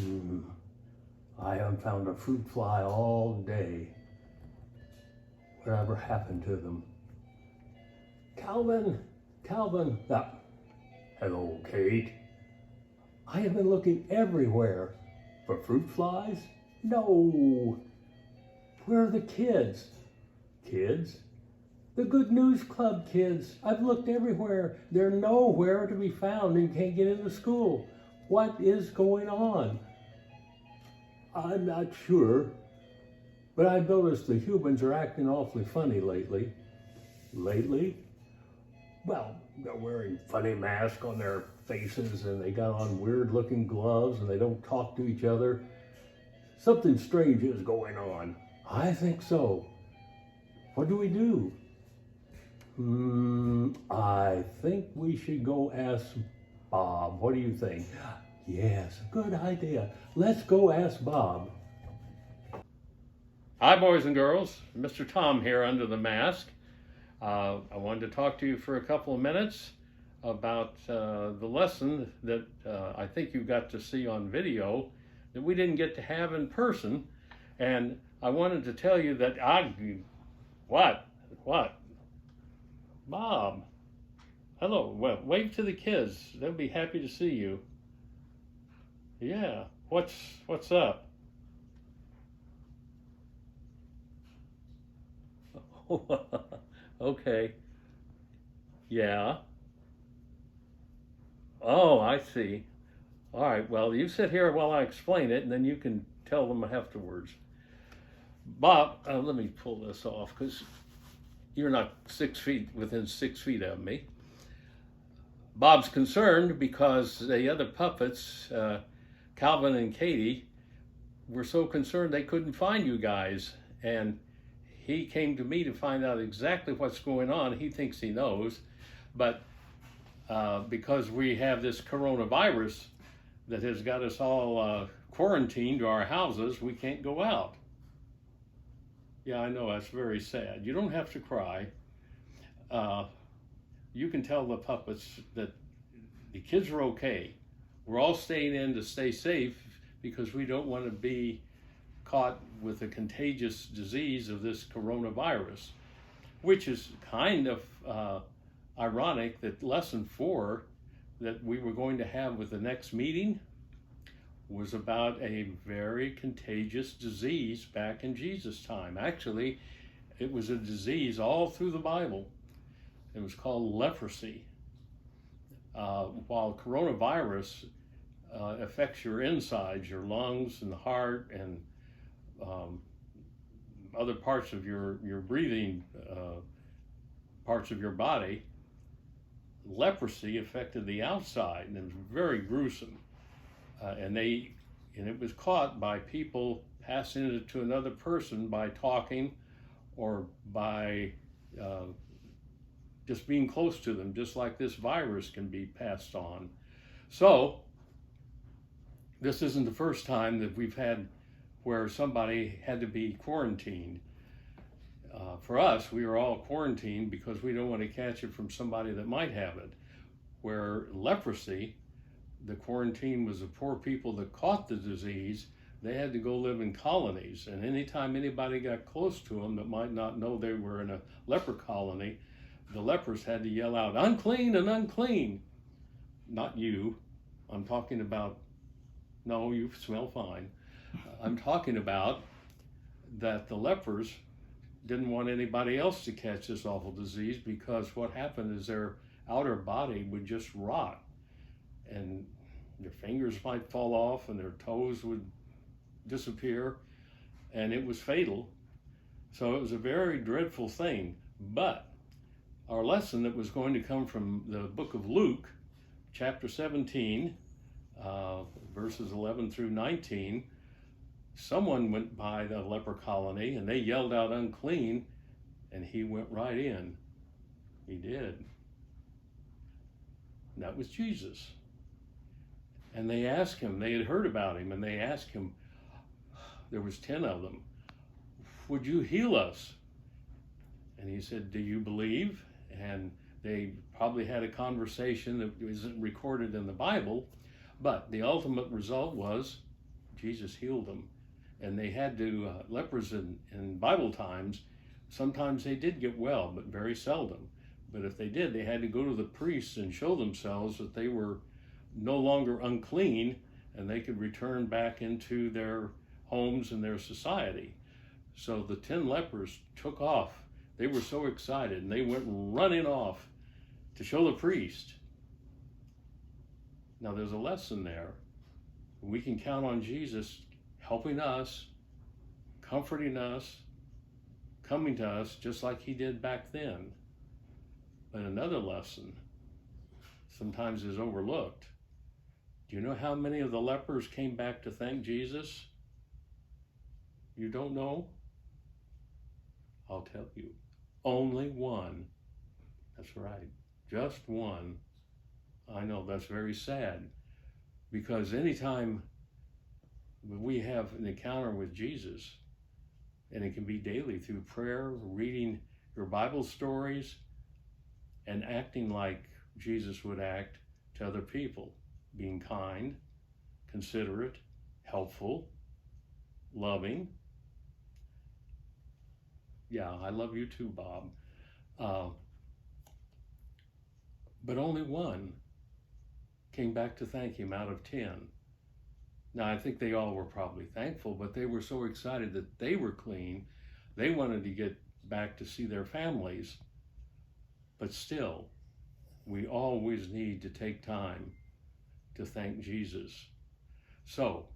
Mm, I haven't found a fruit fly all day. Whatever happened to them? Calvin, Calvin. Hello, Kate. I have been looking everywhere for fruit flies. No. Where are the kids? Kids? The Good News Club kids. I've looked everywhere. They're nowhere to be found and can't get into school. What is going on? I'm not sure, but I've noticed the humans are acting awfully funny lately. Lately? Well, they're wearing funny masks on their faces and they got on weird looking gloves and they don't talk to each other. Something strange is going on. I think so. What do we do? I think we should go ask Bob. What do you think? Yes, good idea. Let's go ask Bob. Hi, boys and girls. Mr. Tom here under the mask. I wanted to talk to you for a couple of minutes about the lesson that I think you got to see on video that we didn't get to have in person. And I wanted to tell you that What? Bob. Hello. Well, wave to the kids. They'll be happy to see you. Yeah. What's up? Okay. Yeah. Oh, I see. All right. Well, you sit here while I explain it, and then you can tell them afterwards. Bob, let me pull this off because you're not within 6 feet of me. Bob's concerned because the other puppets, Calvin and Katie, were so concerned they couldn't find you guys. And he came to me to find out exactly what's going on. He thinks he knows, but because we have this coronavirus that has got us all quarantined to our houses, we can't go out. Yeah, I know, that's very sad. You don't have to cry. You can tell the puppets that the kids are okay. We're all staying in to stay safe because we don't want to be caught with a contagious disease of this coronavirus, which is kind of ironic that lesson 4 that we were going to have with the next meeting was about a very contagious disease back in Jesus' time. Actually, it was a disease all through the Bible. It was called leprosy. While coronavirus affects your insides, your lungs and the heart and other parts of your breathing parts of your body, leprosy affected the outside, and it was very gruesome. And it was caught by people passing it to another person by talking or by just being close to them, just like this virus can be passed on. So this isn't the first time that we've had where somebody had to be quarantined. For us, we were all quarantined because we don't want to catch it from somebody that might have it. Where leprosy, the quarantine was the poor people that caught the disease. They had to go live in colonies, and anytime anybody got close to them that might not know they were in a leper colony, the lepers had to yell out, "Unclean and unclean." Not you. I'm talking about, no, you smell fine. I'm talking about that the lepers didn't want anybody else to catch this awful disease, because what happened is their outer body would just rot, and their fingers might fall off and their toes would disappear, and it was fatal. So it was a very dreadful thing. But our lesson that was going to come from the book of Luke, chapter 17, verses 11 through 19, someone went by the leper colony and they yelled out unclean, and he went right in. He did. And that was Jesus. And they asked him, they had heard about him, and they asked him, there was 10 of them, "Would you heal us?" And he said, "Do you believe?" And they probably had a conversation that isn't recorded in the Bible, but the ultimate result was Jesus healed them. And they had to, lepers in Bible times, sometimes they did get well, but very seldom. But if they did, they had to go to the priests and show themselves that they were no longer unclean, and they could return back into their homes and their society. So the 10 lepers took off. They were so excited, and they went running off to show the priest. Now there's a lesson there. We can count on Jesus helping us, comforting us, coming to us just like he did back then. But another lesson sometimes is overlooked. Do you know how many of the lepers came back to thank Jesus? You don't know? I'll tell you. Only one. That's right. Just one. I know that's very sad, because anytime we have an encounter with Jesus, and it can be daily through prayer, reading your Bible stories, and acting like Jesus would act to other people, being kind, considerate, helpful, loving. Yeah, I love you too, Bob. But only one came back to thank him out of 10. Now, I think they all were probably thankful, but they were so excited that they were clean. They wanted to get back to see their families. But still, we always need to take time to thank Jesus. So,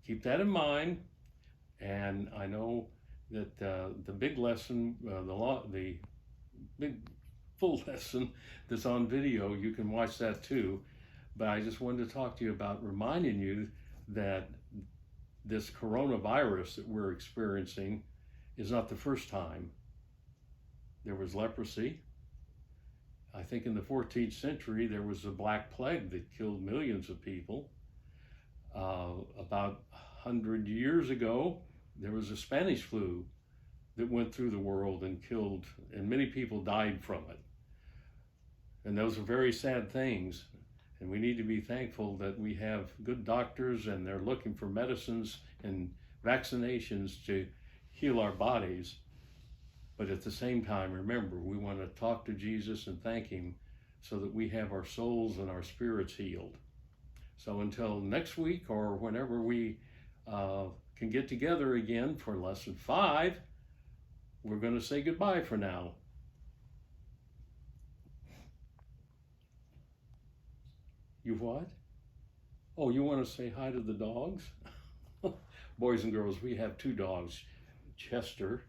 keep that in mind. And I know that the big lesson, the big full lesson that's on video, you can watch that too. But I just wanted to talk to you about reminding you that this coronavirus that we're experiencing is not the first time. There was leprosy. I think in the 14th century, there was a Black Plague that killed millions of people. About 100 years ago, there was a Spanish flu that went through the world and killed, and many people died from it. And those are very sad things. And we need to be thankful that we have good doctors, and they're looking for medicines and vaccinations to heal our bodies. But at the same time, remember, we want to talk to Jesus and thank him so that we have our souls and our spirits healed. So until next week, or whenever we can get together again for lesson 5, we're going to say goodbye for now. You what? Oh, you want to say hi to the dogs? Boys and girls, we have 2 dogs, Chester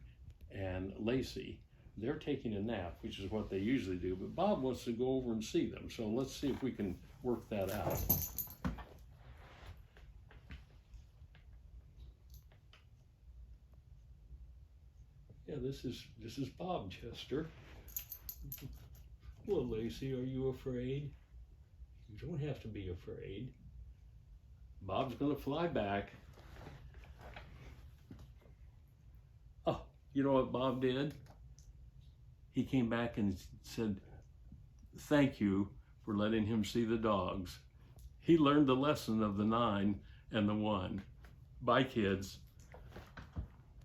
and Lacey. They're taking a nap, which is what they usually do, but Bob wants to go over and see them. So let's see if we can work that out. Yeah, this is Bob, Chester. Well, Lacey, are you afraid? You don't have to be afraid. Bob's going to fly back. Oh, you know what Bob did? He came back and said, thank you for letting him see the dogs. He learned the lesson of the 9 and the 1. Bye, kids.